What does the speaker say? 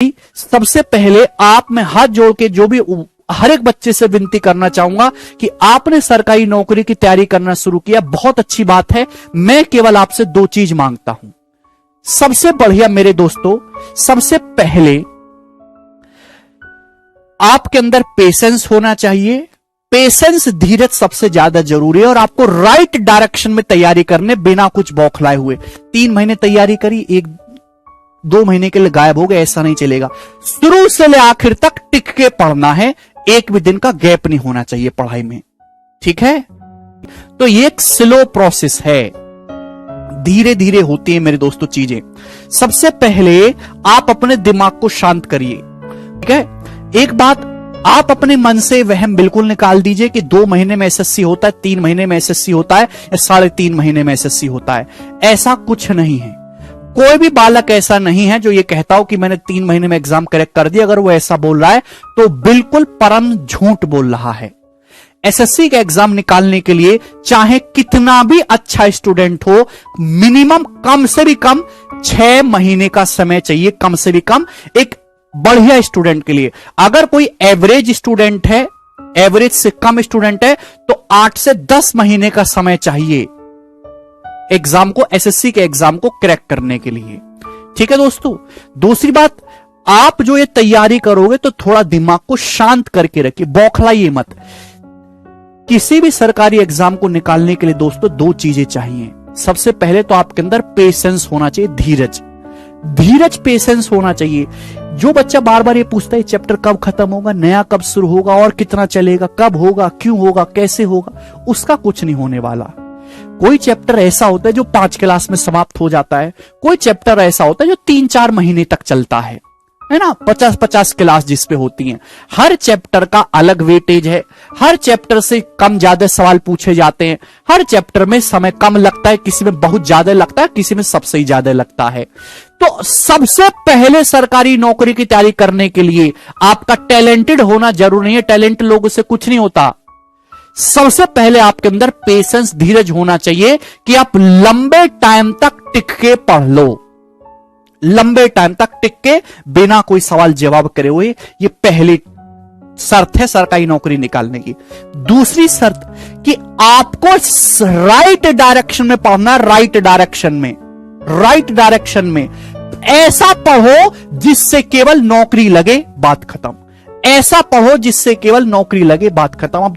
सबसे पहले आप मैं हाथ जोड़ के जो भी हर एक बच्चे से विनती करना चाहूंगा कि आपने सरकारी नौकरी की तैयारी करना शुरू किया, बहुत अच्छी बात है। मैं केवल आपसे दो चीज मांगता हूं। सबसे बढ़िया मेरे दोस्तों, सबसे पहले आपके अंदर पेशेंस होना चाहिए। पेशेंस, धीरज सबसे ज्यादा जरूरी है और आपको राइट डायरेक्शन में तैयारी करने, बिना कुछ बौखलाए हुए। 3 महीने तैयारी करी, 1-2 महीने के लिए गायब हो गए, ऐसा नहीं चलेगा। शुरू से ले आखिर तक टिक के पढ़ना है, एक भी दिन का गैप नहीं होना चाहिए पढ़ाई में, ठीक है। तो ये एक स्लो प्रोसेस है, धीरे धीरे होती है मेरे दोस्तों चीजें। सबसे पहले आप अपने दिमाग को शांत करिए, ठीक है। एक बात आप अपने मन से वहम बिल्कुल निकाल दीजिए कि 2 महीने में एसएससी होता है, 3 महीने में एसएससी होता है या 3.5 महीने में एसएससी होता है। ऐसा कुछ नहीं है। कोई भी बालक ऐसा नहीं है जो ये कहता हो कि मैंने 3 महीने में एग्जाम करेक्ट कर दिया। अगर वो ऐसा बोल रहा है तो बिल्कुल परम झूठ बोल रहा है। एसएससी का एग्जाम निकालने के लिए चाहे कितना भी अच्छा स्टूडेंट हो, मिनिमम कम से भी कम 6 महीने का समय चाहिए, कम से भी कम एक बढ़िया स्टूडेंट के लिए। अगर कोई एवरेज स्टूडेंट है, एवरेज से कम स्टूडेंट है, तो 8 से 10 महीने का समय चाहिए एग्जाम को, एसएससी के एग्जाम को क्रैक करने के लिए, ठीक है दोस्तों। दूसरी बात, आप जो ये तैयारी करोगे तो थोड़ा दिमाग को शांत करके रखिए, बौखलाइए मत। किसी भी सरकारी एग्जाम को निकालने के लिए दोस्तों 2 चीजें चाहिए। सबसे पहले तो आपके अंदर पेशेंस होना चाहिए, धीरज पेशेंस होना चाहिए। जो बच्चा बार बार ये पूछता है चैप्टर कब खत्म होगा, नया कब शुरू होगा और कितना चलेगा, कब होगा, क्यों होगा, कैसे होगा, उसका कुछ नहीं होने वाला। कोई चैप्टर ऐसा होता है जो 5 क्लास में समाप्त हो जाता है, कोई चैप्टर ऐसा होता है जो 3-4 महीने तक चलता है ना। 50-50 क्लास जिसपे होती हैं। हर चैप्टर का अलग वेटेज है, हर चैप्टर से कम ज्यादा सवाल पूछे जाते हैं, हर चैप्टर में समय कम लगता है, किसी में बहुत ज्यादा लगता है, किसी में सबसे ही ज्यादा लगता है। तो सबसे पहले सरकारी नौकरी की तैयारी करने के लिए आपका टैलेंटेड होना जरूरी नहीं है, टैलेंट लोगों से कुछ नहीं होता। सबसे पहले आपके अंदर पेशेंस, धीरज होना चाहिए कि आप लंबे टाइम तक टिक के पढ़ लो, लंबे टाइम तक टिक के बिना कोई सवाल जवाब करे हुए। ये पहली शर्त है सरकारी नौकरी निकालने की। दूसरी शर्त कि आपको राइट डायरेक्शन में पढ़ना, राइट डायरेक्शन में ऐसा पढ़ो जिससे केवल नौकरी लगे, बात खत्म। ऐसा पढ़ो जिससे केवल नौकरी लगे, बात खत्म। अब